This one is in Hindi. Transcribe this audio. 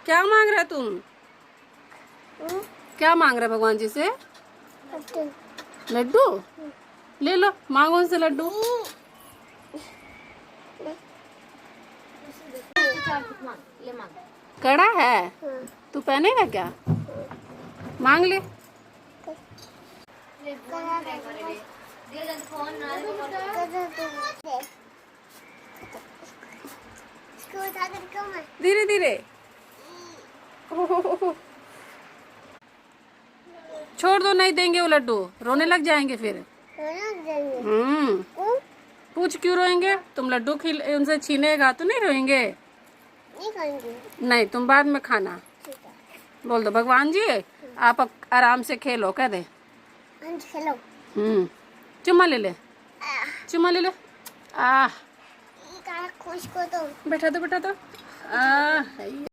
क्या मांग रहा है तुम? क्या मांग रहा है भगवान जी से? लड्डू। ले लो, मांगो उनसे लड्डू। कड़ा है? तू पहनेगा क्या? मांग ले। धीरे धीरे। छोड़ दो, नहीं देंगे वो लड्डू, रोने लग जाएंगे फिर। पूछ क्यों रोएंगे? तुम लड्डू उनसे छीनेगा तो नहीं रोएंगे? नहीं खाएंगे। नहीं, तुम बाद में खाना। बोल दो भगवान जी आप आराम से खेलो, कह दे। खेलो। चुम्मा ले ले, चुम्मा ले ले। आह, खुश को तो बैठा दो, बैठा दो।